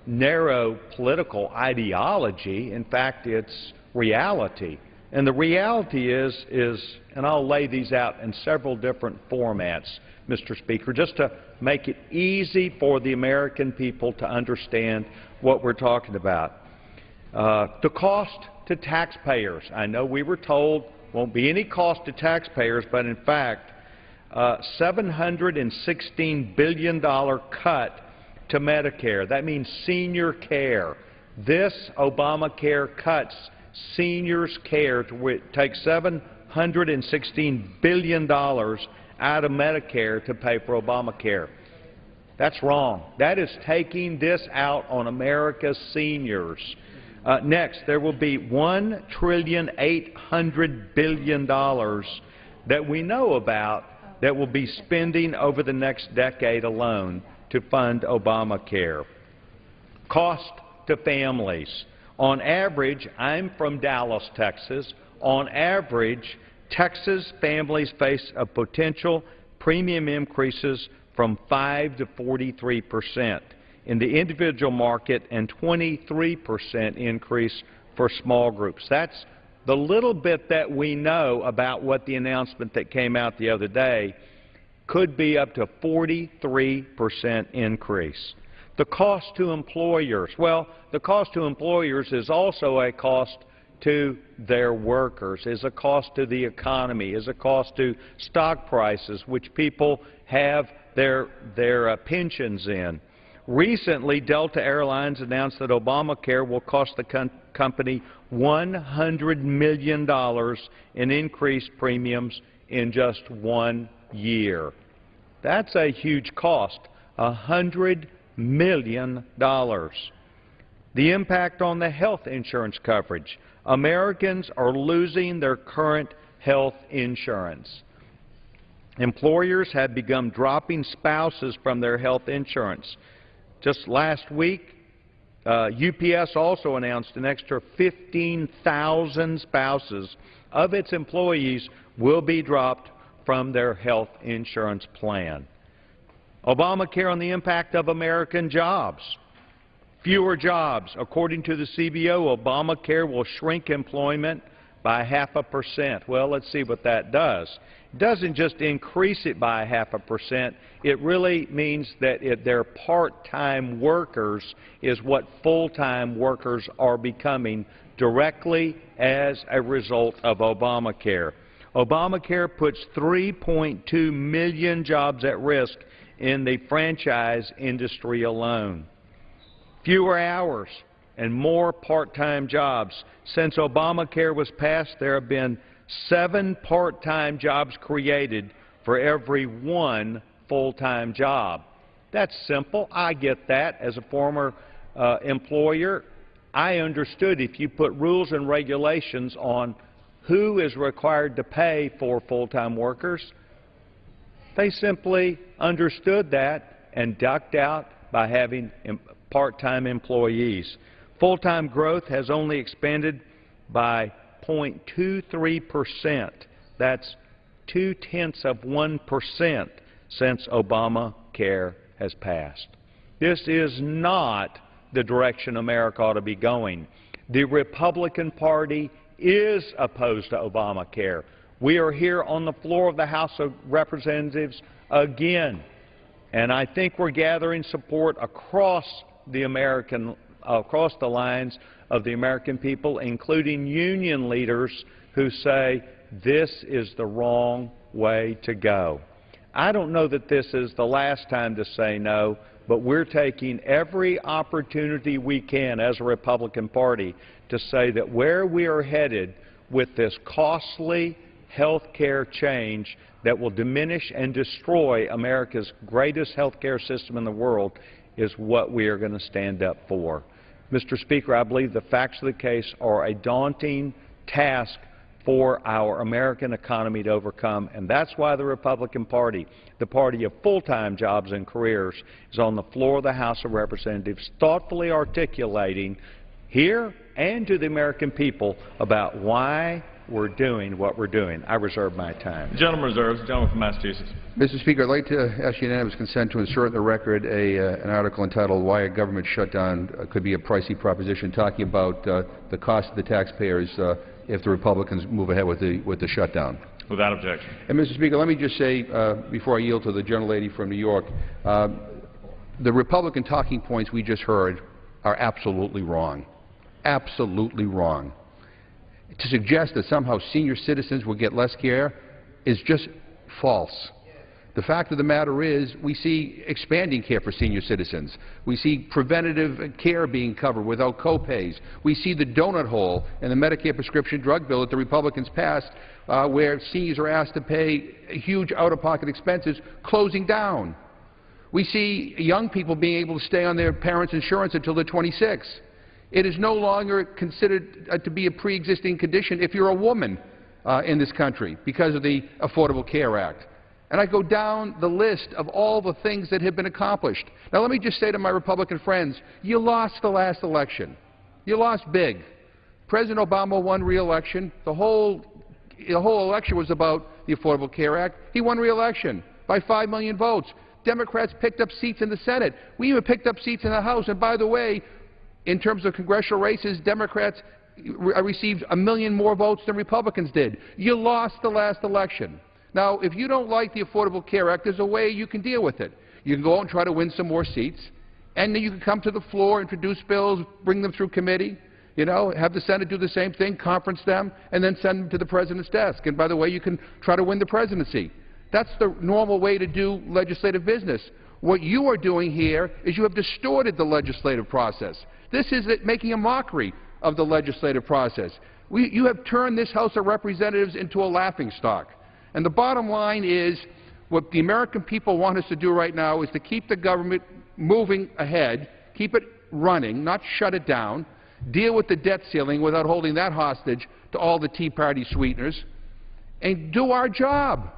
narrow political ideology. In fact, it's reality. And the reality is, and I'll lay these out in several different formats, Mr. Speaker, just to make it easy for the American people to understand what we're talking about. The cost to taxpayers. I know we were told won't be any cost to taxpayers, but in fact, $716 billion cut to Medicare. That means senior care. This Obamacare cuts seniors' care to take $716 billion out of Medicare to pay for Obamacare. That's wrong. That is taking this out on America's seniors. Next, there will be $1.8 trillion that we know about that will be spending over the next decade alone to fund Obamacare. Cost to families. On average, I'm from Dallas, Texas. On average, Texas families face a potential premium increases from 5 to 43% in the individual market and 23% increase for small groups. That's the little bit that we know about what the announcement that came out the other day could be up to 43% increase. The cost to employers. Well, the cost to employers is also a cost to their workers, is a cost to the economy, is a cost to stock prices, which people have their pensions in. Recently, Delta Airlines announced that Obamacare will cost the company $100 million in increased premiums in just 1 year. That's a huge cost, $100 million. The impact on the health insurance coverage. Americans are losing their current health insurance. Employers have begun dropping spouses from their health insurance. Just last week, UPS also announced an extra 15,000 spouses of its employees will be dropped from their health insurance plan. Obamacare on the impact of American jobs. Fewer jobs. According to the CBO, Obamacare will shrink employment by 0.5%. Well, let's see what that does. It doesn't just increase it by 0.5%. It really means that their part-time workers is what full-time workers are becoming directly as a result of Obamacare. Obamacare puts 3.2 million jobs at risk in the franchise industry alone. Fewer hours and more part-time jobs. Since Obamacare was passed, there have been 7 part-time jobs created for every 1 full-time job. That's simple. I get that. As a former employer, I understood if you put rules and regulations on who is required to pay for full-time workers, they simply understood that and ducked out by having part-time employees. Full-time growth has only expanded by 0.23%. That's 0.2% since Obamacare has passed. This is not the direction America ought to be going. The Republican Party is opposed to Obamacare. We are here on the floor of the House of Representatives again, and I think we're gathering support across the lines of the American people, including union leaders who say this is the wrong way to go. I don't know that this is the last time to say no, but we're taking every opportunity we can as a Republican Party to say that where we are headed with this costly health care change that will diminish and destroy America's greatest health care system in the world is what we are going to stand up for. Mr. Speaker, I believe the facts of the case are a daunting task for our American economy to overcome, and that's why the Republican Party, the party of full-time jobs and careers, is on the floor of the House of Representatives thoughtfully articulating here and to the American people about why we're doing what we're doing. I reserve my time. The gentleman reserves. The gentleman from Massachusetts. Mr. Speaker, I'd like to ask unanimous consent to insert in the record an article entitled "Why a Government Shutdown Could Be a Pricey Proposition," talking about the cost to the taxpayers if the Republicans move ahead with the shutdown. Without objection. And Mr. Speaker, let me just say, before I yield to the gentlelady from New York, the Republican talking points we just heard are absolutely wrong. Absolutely wrong. To suggest that somehow senior citizens will get less care is just false. The fact of the matter is we see expanding care for senior citizens. We see preventative care being covered without co-pays. We see the donut hole in the Medicare prescription drug bill that the Republicans passed where seniors are asked to pay huge out-of-pocket expenses closing down. We see young people being able to stay on their parents' insurance until they're 26. It is no longer considered to be a pre-existing condition if you're a woman in this country because of the Affordable Care Act. And I go down the list of all the things that have been accomplished. Now let me just say to my Republican friends, you lost the last election. You lost big. President Obama won re-election. The whole election was about the Affordable Care Act. He won re-election by 5 million votes. Democrats picked up seats in the Senate. We even picked up seats in the House. And by the way, in terms of congressional races, Democrats received 1 million more votes than Republicans did. You lost the last election. Now, if you don't like the Affordable Care Act, there's a way you can deal with it. You can go out and try to win some more seats, and then you can come to the floor, introduce bills, bring them through committee, you know, have the Senate do the same thing, conference them, and then send them to the President's desk. And by the way, you can try to win the presidency. That's the normal way to do legislative business. What you are doing here is you have distorted the legislative process. This is making a mockery of the legislative process. You have turned this House of Representatives into a laughingstock. And the bottom line is what the American people want us to do right now is to keep the government moving ahead, keep it running, not shut it down, deal with the debt ceiling without holding that hostage to all the Tea Party sweeteners, and do our job.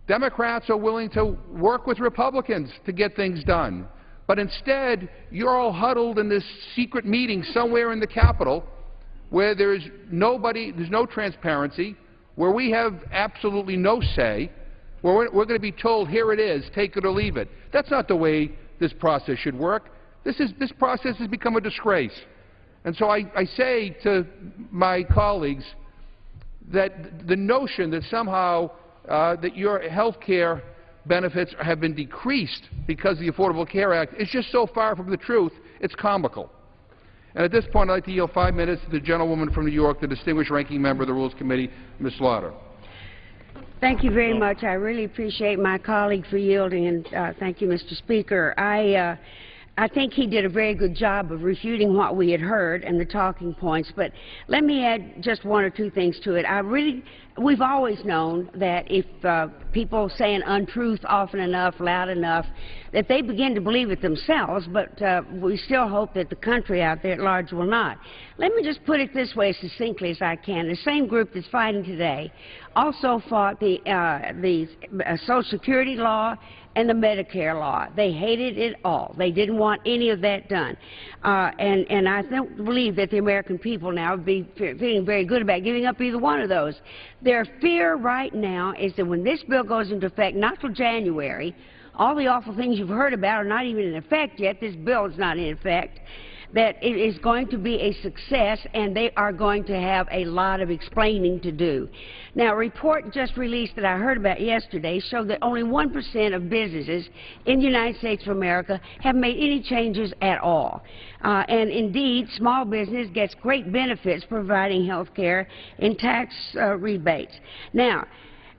Democrats are willing to work with Republicans to get things done. But instead, you're all huddled in this secret meeting somewhere in the Capitol where there's no transparency, where we have absolutely no say, where we're going to be told, here it is, take it or leave it. That's not the way this process should work. This process has become a disgrace. And so I say to my colleagues that the notion that somehow that your health care benefits have been decreased because of the Affordable Care Act is just so far from the truth, it's comical. And at this point, I'd like to yield 5 minutes to the gentlewoman from New York, the distinguished ranking member of the Rules Committee, Ms. Slaughter. Thank you very much. I really appreciate my colleague for yielding, and thank you, Mr. Speaker. I think he did a very good job of refuting what we had heard and the talking points, but let me add just 1 or 2 things to it. We've always known that if people say an untruth often enough, loud enough, that they begin to believe it themselves, but we still hope that the country out there at large will not. Let me just put it this way as succinctly as I can. The same group that's fighting today also fought the Social Security law and the Medicare law. They hated it all. They didn't want any of that done. And I don't believe that the American people now would be feeling very good about giving up either one of those. Their fear right now is that when this bill goes into effect, not till January, all the awful things you've heard about are not even in effect yet. This bill is not in effect. That it is going to be a success, and they are going to have a lot of explaining to do. Now, a report just released that I heard about yesterday showed that only 1% of businesses in the United States of America have made any changes at all. And indeed, small business gets great benefits providing health care and tax rebates. Now,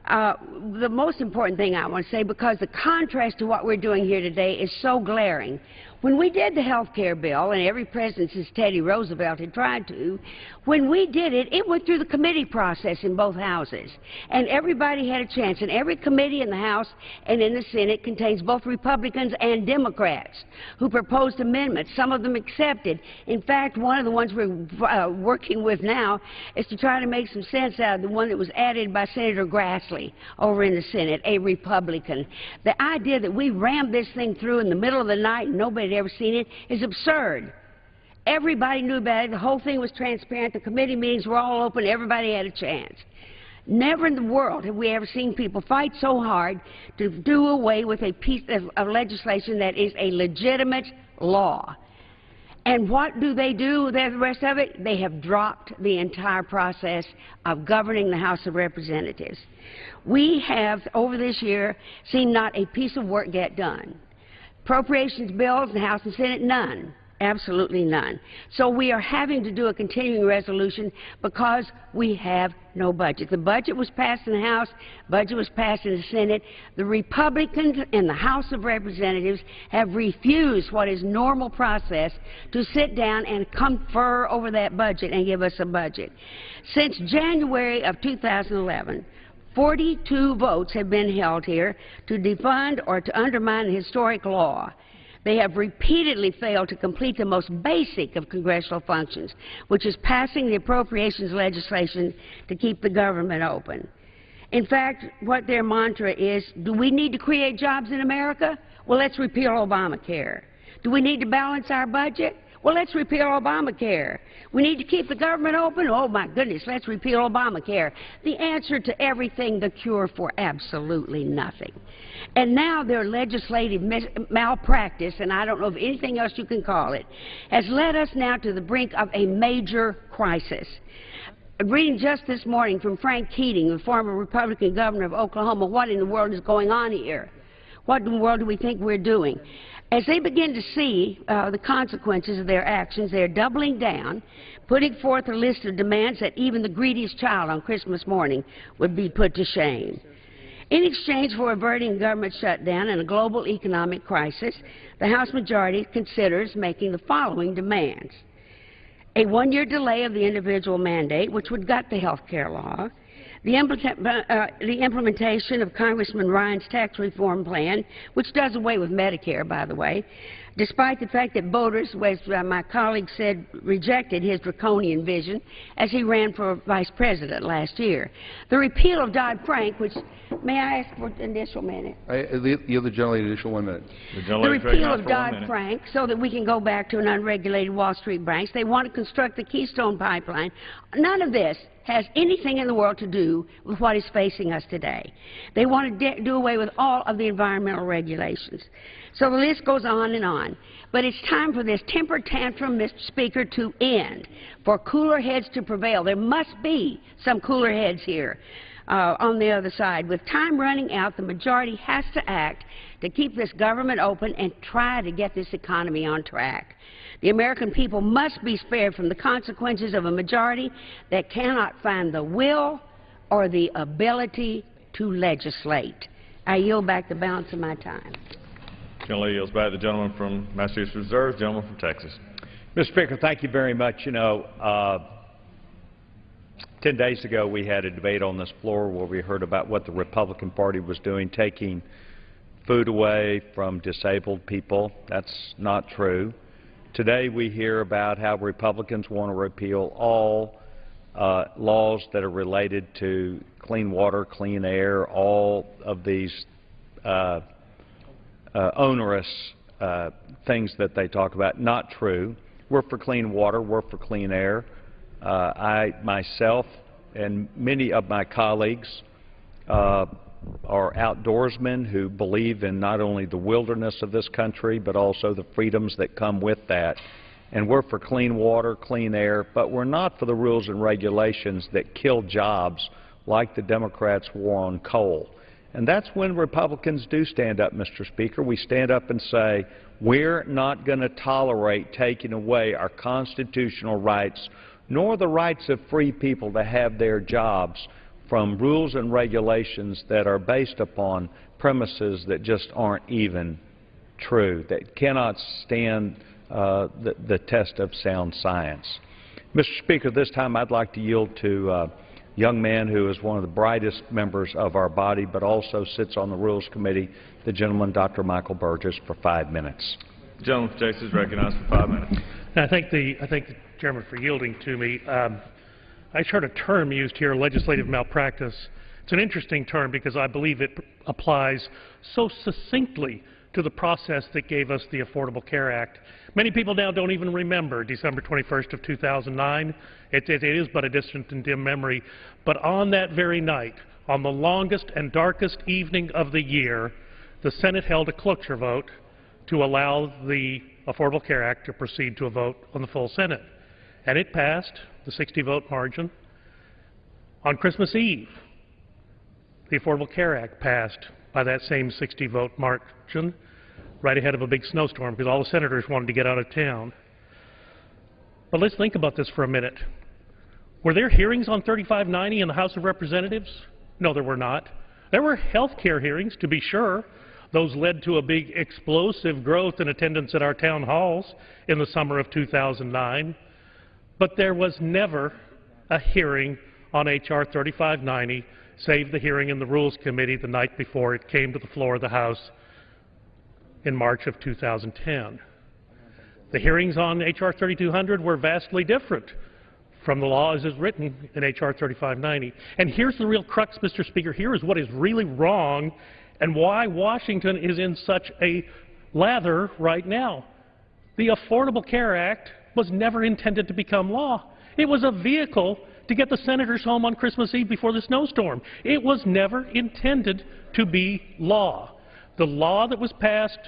The most important thing I want to say, because the contrast to what we're doing here today is so glaring. When we did the health care bill, and every president since Teddy Roosevelt had tried to, when we did it, it went through the committee process in both houses. And everybody had a chance. And every committee in the House and in the Senate contains both Republicans and Democrats who proposed amendments. Some of them accepted. In fact, one of the ones we're working with now is to try to make some sense out of the one that was added by Senator Grassley over in the Senate, a Republican. The idea that we rammed this thing through in the middle of the night and nobody had ever seen it is absurd. Everybody knew about it. The whole thing was transparent. The committee meetings were all open. Everybody had a chance. Never in the world have we ever seen people fight so hard to do away with a piece of legislation that is a legitimate law. And what do? The rest of it? They have dropped the entire process of governing the House of Representatives. We have, over this year, seen not a piece of work get done. Appropriations bills in the House and Senate, none. Absolutely none. So we are having to do a continuing resolution because we have no budget. The budget was passed in the House, budget was passed in the Senate. The Republicans in the House of Representatives have refused what is normal process to sit down and confer over that budget and give us a budget. Since January of 2011, 42 votes have been held here to defund or to undermine the historic law. They have repeatedly failed to complete the most basic of congressional functions, which is passing the appropriations legislation to keep the government open. In fact, what their mantra is, do we need to create jobs in America? Well, let's repeal Obamacare. Do we need to balance our budget? Well, let's repeal Obamacare. We need to keep the government open? Oh, my goodness, let's repeal Obamacare. The answer to everything, the cure for absolutely nothing. And now their legislative malpractice, and I don't know of anything else you can call it, has led us now to the brink of a major crisis. Reading just this morning from Frank Keating, the former Republican governor of Oklahoma, what in the world is going on here? What in the world do we think we're doing? As they begin to see the consequences of their actions, they are doubling down, putting forth a list of demands that even the greediest child on Christmas morning would be put to shame. In exchange for averting government shutdown and a global economic crisis, the House majority considers making the following demands: a one-year delay of the individual mandate, which would gut the health care law; the implementation of Congressman Ryan's tax reform plan, which does away with Medicare, by the way, despite the fact that voters, as my colleague said, rejected his draconian vision as he ran for vice president last year. The repeal of Dodd-Frank, which, may I ask for an additional minute? I yield the gentleman an additional 1 minute. The repeal of Dodd-Frank so that we can go back to an unregulated Wall Street banks. They want to construct the Keystone Pipeline. None of this has anything in the world to do with what is facing us today. They want to do away with all of the environmental regulations. So the list goes on and on. But it's time for this temper tantrum, Mr. Speaker, to end, for cooler heads to prevail. There must be some cooler heads here on the other side. With time running out, the majority has to act to keep this government open and try to get this economy on track. The American people must be spared from the consequences of a majority that cannot find the will or the ability to legislate. I yield back the balance of my time. Gentleman yields back the gentleman from Massachusetts Reserve, gentleman from Texas. Mr. Speaker, thank you very much. You know, 10 days ago we had a debate on this floor where we heard about what the Republican Party was doing, taking food away from disabled people. That's not true. Today we hear about how Republicans want to repeal all laws that are related to clean water, clean air, all of these onerous things that they talk about. Not true. We're for clean water. We're for clean air. I myself and many of my colleagues are outdoorsmen who believe in not only the wilderness of this country but also the freedoms that come with that. And we're for clean water, clean air, but we're not for the rules and regulations that kill jobs like the Democrats' war on coal. And that's when Republicans do stand up, Mr. Speaker. We stand up and say, we're not going to tolerate taking away our constitutional rights, nor the rights of free people to have their jobs from rules and regulations that are based upon premises that just aren't even true, that cannot stand the test of sound science. Mr. Speaker, this time I'd like to yield to a young man who is one of the brightest members of our body, but also sits on the Rules Committee, the gentleman, Dr. Michael Burgess, for 5 minutes. The gentleman from Texas is recognized for 5 minutes. I thank the chairman for yielding to me. I heard a term used here, legislative malpractice. It's an interesting term because I believe it applies so succinctly to the process that gave us the Affordable Care Act. Many people now don't even remember December 21st of 2009. It is but a distant and dim memory. But on that very night, on the longest and darkest evening of the year, the Senate held a cloture vote to allow the Affordable Care Act to proceed to a vote on the full Senate. And it passed, the 60-vote margin. On Christmas Eve, the Affordable Care Act passed by that same 60-vote margin, right ahead of a big snowstorm because all the senators wanted to get out of town. But let's think about this for a minute. Were there hearings on 3590 in the House of Representatives? No, there were not. There were health care hearings, to be sure. Those led to a big explosive growth in attendance at our town halls in the summer of 2009. But there was never a hearing on H.R. 3590, save the hearing in the Rules Committee the night before it came to the floor of the House in March of 2010. The hearings on H.R. 3200 were vastly different from the law as is written in H.R. 3590. And here's the real crux, Mr. Speaker. Here is what is really wrong and why Washington is in such a lather right now. The Affordable Care Act was never intended to become law. It was a vehicle to get the senators home on Christmas Eve before the snowstorm. It was never intended to be law. The law that was passed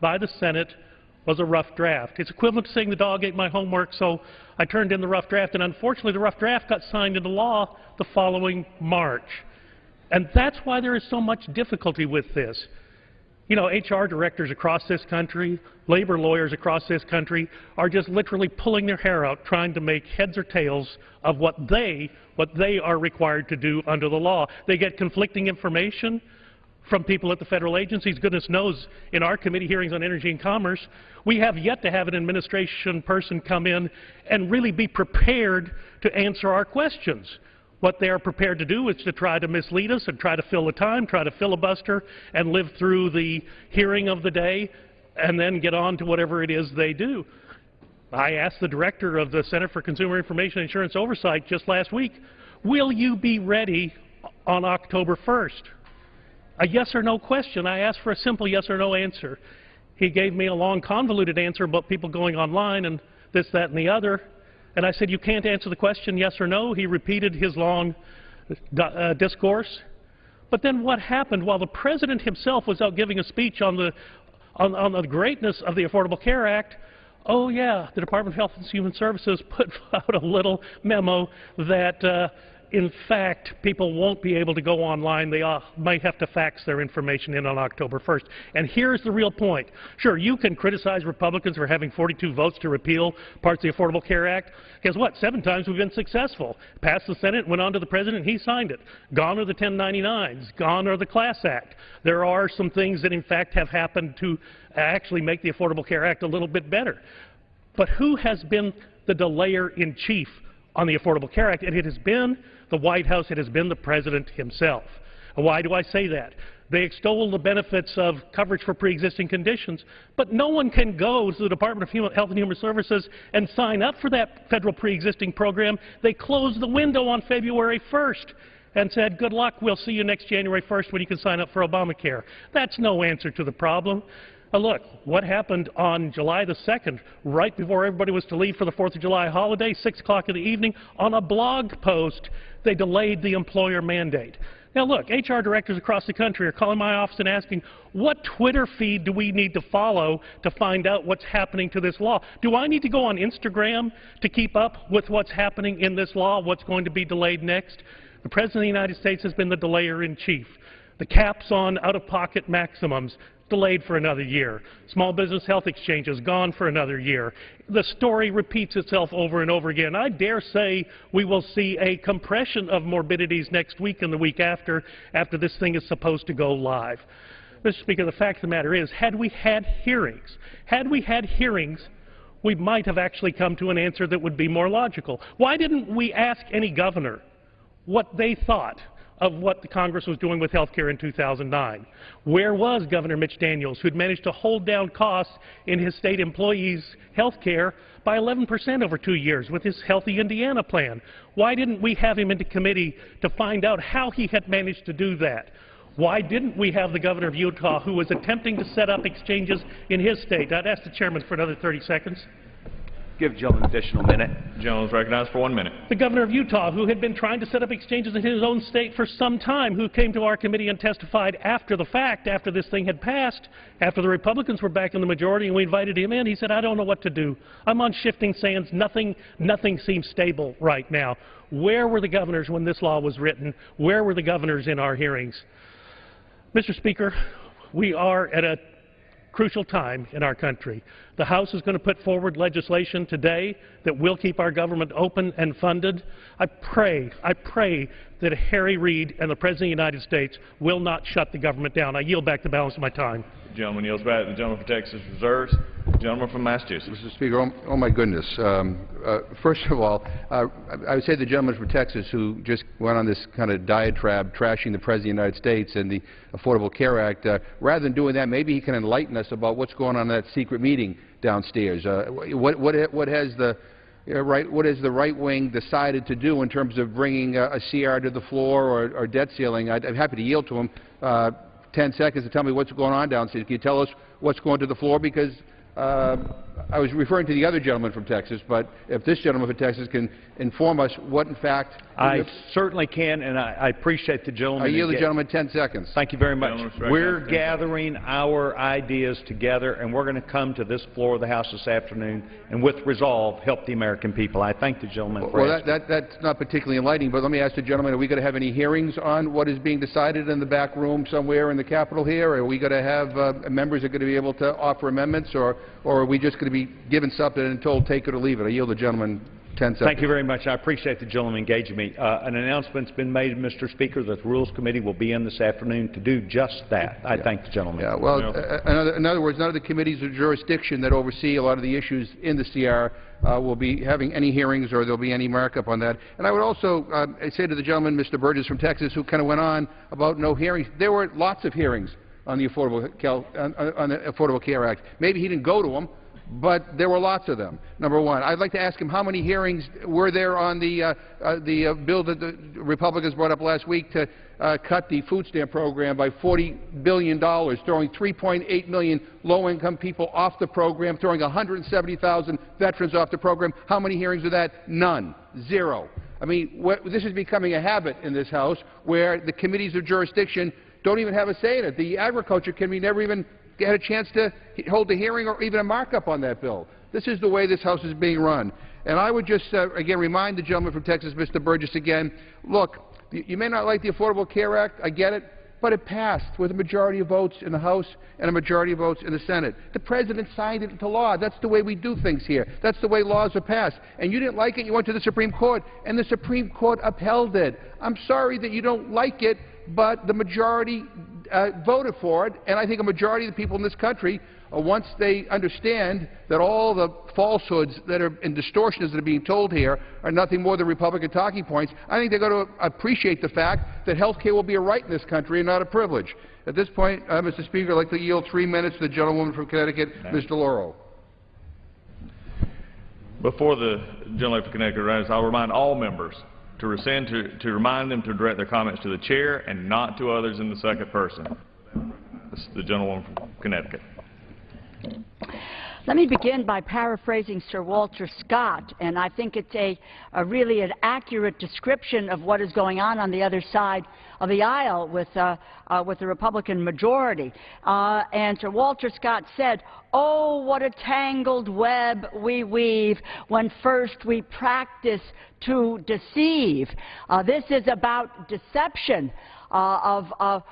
by the Senate was a rough draft. It's equivalent to saying the dog ate my homework, so I turned in the rough draft, and unfortunately the rough draft got signed into law the following March. And that's why there is so much difficulty with this. You know, HR directors across this country, labor lawyers across this country are just literally pulling their hair out trying to make heads or tails of what they are required to do under the law. They get conflicting information from people at the federal agencies. Goodness knows, in our committee hearings on energy and commerce, we have yet to have an administration person come in and really be prepared to answer our questions. What they are prepared to do is to try to mislead us and try to fill the time, try to filibuster and live through the hearing of the day and then get on to whatever it is they do. I asked the director of the Center for Consumer Information and Insurance Oversight just last week, will you be ready on October 1st? A yes or no question. I asked for a simple yes or no answer. He gave me a long, convoluted answer about people going online and this, that, and the other. And I said, you can't answer the question yes or no. He repeated his long discourse. But then what happened while the President himself was out giving a speech on the greatness of the Affordable Care Act? Oh, yeah, the Department of Health and Human Services put out a little memo that in fact, people won't be able to go online. They might have to fax their information in on October 1st. And here's the real point. Sure, you can criticize Republicans for having 42 votes to repeal parts of the Affordable Care Act. Guess what? 7 times we've been successful. Passed the Senate, went on to the President, and he signed it. Gone are the 1099s. Gone are the Class Act. There are some things that, in fact, have happened to actually make the Affordable Care Act a little bit better. But who has been the delayer-in-chief on the Affordable Care Act? And it has been the White House, it has been the President himself. Why do I say that? They extol the benefits of coverage for pre-existing conditions, but no one can go to the Department of Health and Human Services and sign up for that federal pre-existing program. They closed the window on February 1st and said, good luck, we'll see you next January 1st when you can sign up for Obamacare. That's no answer to the problem. Look, what happened on July the 2nd, right before everybody was to leave for the 4th of July holiday, 6 o'clock in the evening, on a blog post, they delayed the employer mandate. Now look, HR directors across the country are calling my office and asking, what Twitter feed do we need to follow to find out what's happening to this law? Do I need to go on Instagram to keep up with what's happening in this law, what's going to be delayed next? The President of the United States has been the delayer-in-chief. The caps on out-of-pocket maximums, delayed for another year. Small business health exchanges gone for another year. The story repeats itself over and over again. I dare say we will see a compression of morbidities next week and the week after this thing is supposed to go live. Mr. Speaker, the fact of the matter is, had we had hearings, we might have actually come to an answer that would be more logical. Why didn't we ask any governor what they thought of what the Congress was doing with health care in 2009? Where was Governor Mitch Daniels, who'd managed to hold down costs in his state employees' health care by 11% over 2 years with his Healthy Indiana plan? Why didn't we have him into committee to find out how he had managed to do that? Why didn't we have the governor of Utah, who was attempting to set up exchanges in his state? I'd ask the chairman for another 30 seconds. Give the gentleman an additional minute. The gentleman is recognized for 1 minute. The governor of Utah, who had been trying to set up exchanges in his own state for some time, who came to our committee and testified after the fact, after this thing had passed, after the Republicans were back in the majority and we invited him in. He said, I don't know what to do. I'm on shifting sands. Nothing seems stable right now. Where were the governors when this law was written? Where were the governors in our hearings? Mr. Speaker, we are at a crucial time in our country. The House is going to put forward legislation today that will keep our government open and funded. I pray that Harry Reid and the President of the United States will not shut the government down. I yield back the balance of my time. The gentleman yields back. The gentleman from Texas reserves. The gentleman from Massachusetts. Mr. Speaker, oh my goodness. First of all, I would say the gentleman from Texas who just went on this kind of diatribe trashing the President of the United States and the Affordable Care Act, rather than doing that, maybe he can enlighten us about what's going on in that secret meeting downstairs. What has the right wing decided to do in terms of bringing a CR to the floor or debt ceiling? I'm happy to yield to him 10 seconds to tell me what's going on downstairs. Can you tell us what's going to the floor? Because I was referring to the other gentleman from Texas, but if this gentleman from Texas can inform us what, in fact... I certainly can, and I appreciate the gentleman. I yield the gentleman 10 seconds. Thank you very much. We're gathering our ideas together, and we're going to come to this floor of the House this afternoon and, with resolve, help the American people. I thank the gentleman for asking. That's not particularly enlightening, but let me ask the gentleman, are we going to have any hearings on what is being decided in the back room somewhere in the Capitol here? Are we going to have members that are going to be able to offer amendments, or are we just going to be given something and told take it or leave it? I yield the gentleman 10 seconds. Thank you very much. I appreciate the gentleman engaging me. An announcement's been made, Mr. Speaker, that the Rules Committee will be in this afternoon to do just that. I thank the gentleman. Yeah, well, in other words, none of the committees of jurisdiction that oversee a lot of the issues in the CR will be having any hearings or there will be any markup on that. And I would also say to the gentleman, Mr. Burgess from Texas, who kind of went on about no hearings, there were lots of hearings on the Affordable Care Act. Maybe he didn't go to them, but there were lots of them, number one. I'd like to ask him how many hearings were there on the bill that the Republicans brought up last week to cut the food stamp program by $40 billion, throwing 3.8 million low-income people off the program, throwing 170,000 veterans off the program. How many hearings are that? None. Zero. I mean, this is becoming a habit in this House where the committees of jurisdiction don't even have a say in it. The Agriculture Committee never even had a chance to hold a hearing or even a markup on that bill. This is the way this House is being run. And I would just, again, remind the gentleman from Texas, Mr. Burgess, again, look, you may not like the Affordable Care Act, I get it, but it passed with a majority of votes in the House and a majority of votes in the Senate. The President signed it into law. That's the way we do things here. That's the way laws are passed. And you didn't like it, you went to the Supreme Court, and the Supreme Court upheld it. I'm sorry that you don't like it, but the majority voted for it, and I think a majority of the people in this country, once they understand that all the falsehoods that are and distortions that are being told here are nothing more than Republican talking points, I think they're going to appreciate the fact that health care will be a right in this country and not a privilege. At this point, Mr. Speaker, I'd like to yield 3 minutes to the gentlewoman from Connecticut, Ms. DeLauro. Before the gentleman from Connecticut arrives, I'll remind all members to remind them to direct their comments to the chair and not to others in the second person. This is the gentleman from Connecticut. Let me begin by paraphrasing Sir Walter Scott, and I think it's really an accurate description of what is going on the other side of the aisle with the Republican majority. And Sir Walter Scott said, "Oh, what a tangled web we weave when first we practice to deceive." This is about deception. of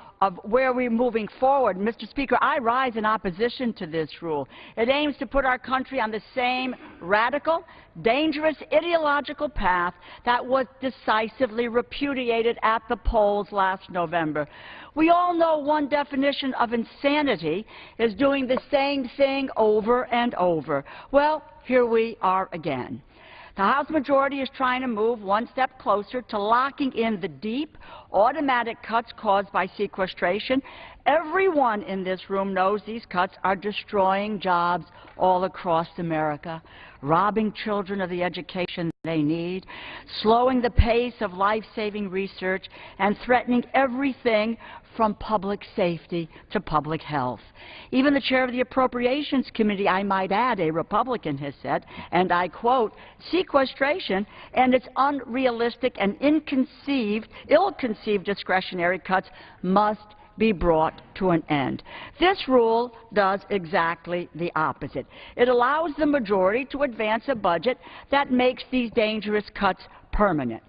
where we're moving forward. Mr. Speaker, I rise in opposition to this rule. It aims to put our country on the same radical, dangerous, ideological path that was decisively repudiated at the polls last November. We all know one definition of insanity is doing the same thing over and over. Well, here we are again. The House majority is trying to move one step closer to locking in the deep, automatic cuts caused by sequestration. Everyone in this room knows these cuts are destroying jobs all across America, robbing children of the education they need, slowing the pace of life-saving research, and threatening everything from public safety to public health. Even the chair of the Appropriations Committee, I might add, a Republican, has said, and I quote, "Sequestration and its unrealistic and ill-conceived discretionary cuts must be brought to an end." This rule does exactly the opposite. It allows the majority to advance a budget that makes these dangerous cuts permanent.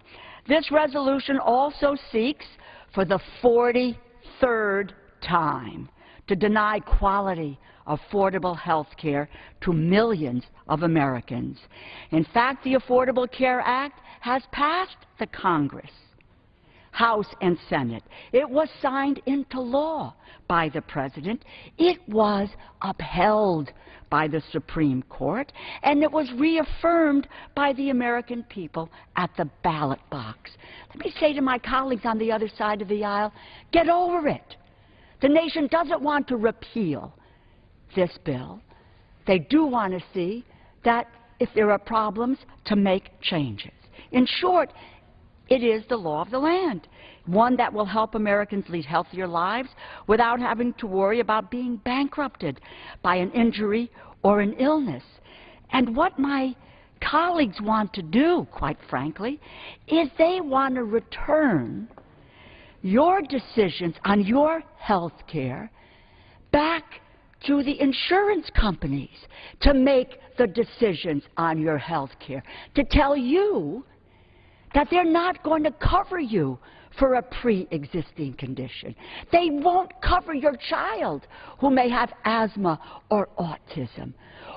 This resolution also seeks, for the 43rd time, to deny quality, affordable health care to millions of Americans. In fact, the Affordable Care Act has passed the Congress, House and Senate. It was signed into law by the President. It was upheld by the Supreme Court, and it was reaffirmed by the American people at the ballot box. Let me say to my colleagues on the other side of the aisle, get over it. The nation doesn't want to repeal this bill. They do want to see that if there are problems, to make changes. In short, it is the law of the land, one that will help Americans lead healthier lives without having to worry about being bankrupted by an injury or an illness. And what my colleagues want to do, quite frankly, is they want to return your decisions on your health care back to the insurance companies to make the decisions on your health care, to tell you that they're not going to cover you for a pre-existing condition. They won't cover your child who may have asthma or autism,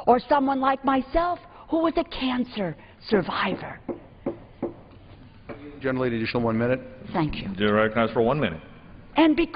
or someone like myself who was a cancer survivor. Gentlelady, additional 1 minute. Thank you. Do recognized for 1 minute. And because